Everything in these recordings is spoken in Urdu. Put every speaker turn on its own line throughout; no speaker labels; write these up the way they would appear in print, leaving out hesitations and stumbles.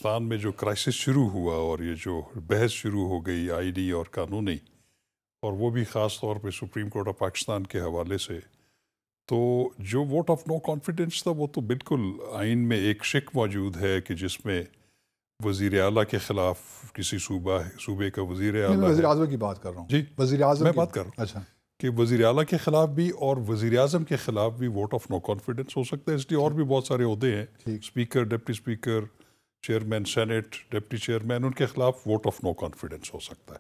پاکستان میں جو کرائسس شروع ہوا اور یہ جو بحث شروع ہو گئی آئینی اور قانونی، اور وہ بھی خاص طور پہ سپریم کورٹ آف پاکستان کے حوالے سے، تو جو ووٹ آف نو کانفیڈنس تھا وہ تو بالکل آئین میں ایک شک موجود ہے کہ جس میں وزیر اعلیٰ کے خلاف کسی صوبے کا وزیر اعلیٰ،
میں وزیر اعظم کی بات کر رہا ہوں.
جی
وزیر اعظم
میں بات کر رہا ہوں
اچھا
کہ وزیر اعلیٰ کے خلاف بھی اور وزیر اعظم کے خلاف بھی ووٹ آف نو کانفیڈنس ہو سکتا ہے. اس لیے اور بھی بہت سارے عہدے ہیں، speaker, deputy speaker, chairman senate, deputy chairman, ان کے خلاف ووٹ آف نو کانفیڈنس ہو سکتا ہے.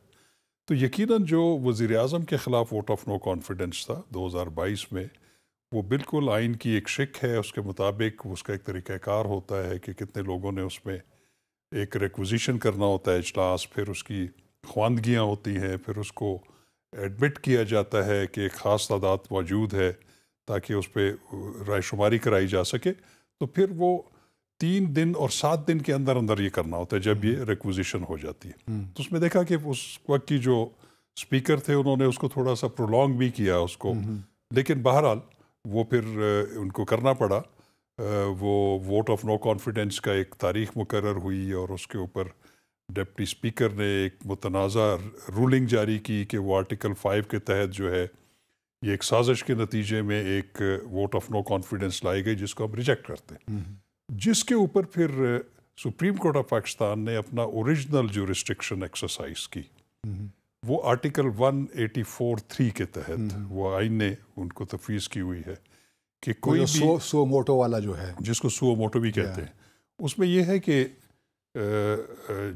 تو یقیناً جو وزیر اعظم کے خلاف ووٹ آف نو کانفیڈنس تھا 2022 میں، وہ بالکل آئین کی ایک شک ہے. اس کے مطابق اس کا ایک طریقہ کار ہوتا ہے کہ کتنے لوگوں نے اس میں ایک ریکوزیشن کرنا ہوتا ہے اجلاس، پھر اس کی خواندگیاں ہوتی ہیں، پھر اس کو ایڈمٹ کیا جاتا ہے کہ ایک خاص تعداد موجود ہے تاکہ اس پہ رائے شماری کرائی جا سکے. تو پھر وہ 3 دن اور 7 دن کے اندر اندر یہ کرنا ہوتا ہے جب یہ ریکوزیشن ہو جاتی ہے. تو اس میں دیکھا کہ اس وقت کی جو اسپیکر تھے انہوں نے اس کو تھوڑا سا پرولونگ بھی کیا اس کو، لیکن بہرحال وہ پھر ان کو کرنا پڑا. وہ ووٹ آف نو کانفیڈنس کا ایک تاریخ مقرر ہوئی اور اس کے اوپر ڈپٹی اسپیکر نے ایک متنازع رولنگ جاری کی کہ وہ آرٹیکل 5 کے تحت جو ہے یہ ایک سازش کے نتیجے میں ایک ووٹ آف نو کانفیڈنس لائی گئی جس کو ہم ریجیکٹ کرتے ہیں، جس کے اوپر پھر سپریم کورٹ آف پاکستان نے اپنا اوریجنل جو ریسٹرکشن ایکسرسائز کی، وہ آرٹیکل 184(3) کے تحت وہ آئین نے ان کو تفویض کی ہوئی ہے کہ کوئی بھی
سو موٹو والا جو ہے،
جس کو سو موٹو بھی کہتے ہیں، اس میں یہ ہے کہ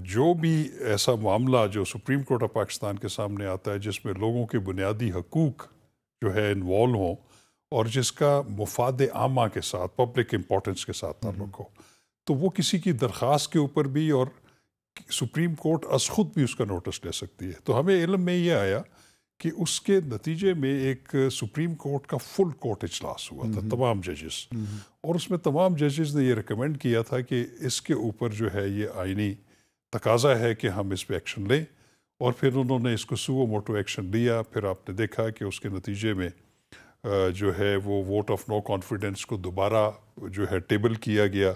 جو بھی ایسا معاملہ جو سپریم کورٹ آف پاکستان کے سامنے آتا ہے جس میں لوگوں کے بنیادی حقوق جو ہے انوالو ہوں اور جس کا مفاد عامہ کے ساتھ، پبلک امپورٹنس کے ساتھ تعلق ہو، تو وہ کسی کی درخواست کے اوپر بھی اور سپریم کورٹ از خود بھی اس کا نوٹس لے سکتی ہے. تو ہمیں علم میں یہ آیا کہ اس کے نتیجے میں ایک سپریم کورٹ کا فل کورٹ اجلاس ہوا تھا، تمام ججز، اور اس میں تمام ججز نے یہ ریکمینڈ کیا تھا کہ اس کے اوپر جو ہے یہ آئینی تقاضا ہے کہ ہم اس پہ ایکشن لیں، اور پھر انہوں نے اس کو سو موٹو ایکشن لیا. پھر آپ نے دیکھا کہ اس کے نتیجے میں جو ہے وہ ووٹ آف نو کانفیڈنس کو دوبارہ جو ہے ٹیبل کیا گیا،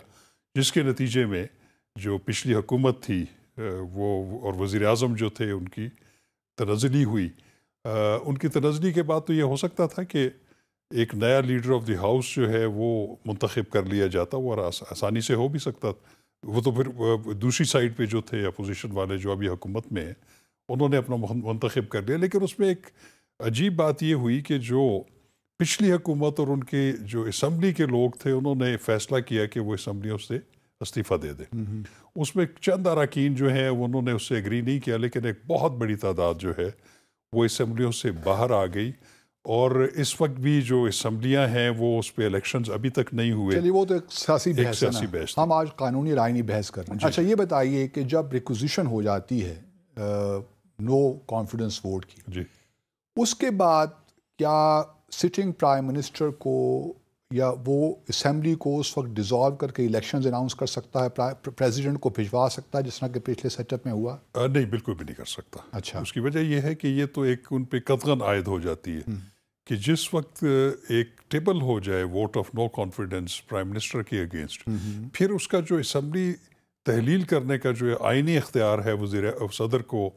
جس کے نتیجے میں جو پچھلی حکومت تھی وہ اور وزیر اعظم جو تھے ان کی تنزلی ہوئی. ان کی تنزلی کے بعد تو یہ ہو سکتا تھا کہ ایک نیا لیڈر آف دی ہاؤس جو ہے وہ منتخب کر لیا جاتا، وہ آسانی سے ہو بھی سکتا. وہ تو پھر دوسری سائڈ پہ جو تھے اپوزیشن والے جو ابھی حکومت میں ہیں انہوں نے اپنا منتخب کر لیا. لیکن اس میں ایک عجیب بات یہ ہوئی کہ جو پچھلی حکومت اور ان کے جو اسمبلی کے لوگ تھے انہوں نے فیصلہ کیا کہ وہ اسمبلیوں سے استعفیٰ دے دیں. اس میں چند اراکین جو ہیں انہوں نے اس سے ایگری نہیں کیا، لیکن ایک بہت بڑی تعداد جو ہے وہ اسمبلیوں سے باہر آ گئی، اور اس وقت بھی جو اسمبلیاں ہیں وہ اس پہ الیکشنز ابھی تک نہیں ہوئے.
چلیے وہ تو ایک سیاسی بحث ہے، ہم آج قانونی اور آئینی بحث کر رہے ہیں. اچھا یہ بتائیے کہ جب ریکوزیشن ہو جاتی ہے نو کانفیڈنس ووٹ کی،
جی، اس
کے بعد کیا سٹنگ پرائم منسٹر کو یا وہ اسمبلی کو اس وقت ڈیزالو کر کے الیکشنز اناؤنس کر سکتا ہے، پریزیڈنٹ کو بھجوا سکتا ہے جس طرح کہ پچھلے سیٹ اپ میں ہوا؟
نہیں، بالکل بھی نہیں کر سکتا.
اچھا،
اس کی وجہ یہ ہے کہ یہ تو ایک ان پہ قطعاً عائد ہو جاتی ہے کہ جس وقت ایک ٹیبل ہو جائے vote of no confidence prime minister کے اگینسٹ، پھر اس کا جو اسمبلی تحلیل کرنے کا جو آئینی اختیار ہے صدر کو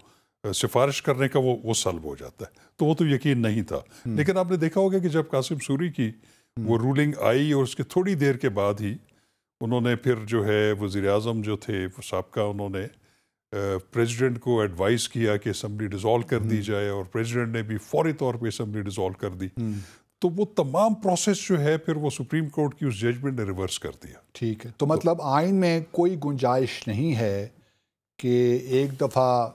سفارش کرنے کا وہ سلب ہو جاتا ہے. تو وہ تو یقین نہیں تھا. لیکن آپ نے دیکھا ہوگا کہ جب قاسم سوری کی وہ رولنگ آئی اور اس کے تھوڑی دیر کے بعد ہی انہوں نے پھر جو ہے وزیر اعظم جو تھے سابقہ، انہوں نے پریزیڈنٹ کو ایڈوائز کیا کہ اسمبلی ڈیزالو کر دی جائے، اور پریزیڈنٹ نے بھی فوری طور پہ اسمبلی ڈیزالو کر دی. تو وہ تمام پروسیس جو ہے پھر وہ سپریم کورٹ کی اس ججمنٹ نے ریورس کر دیا.
ٹھیک ہے، تو مطلب آئین میں کوئی گنجائش نہیں ہے کہ ایک دفعہ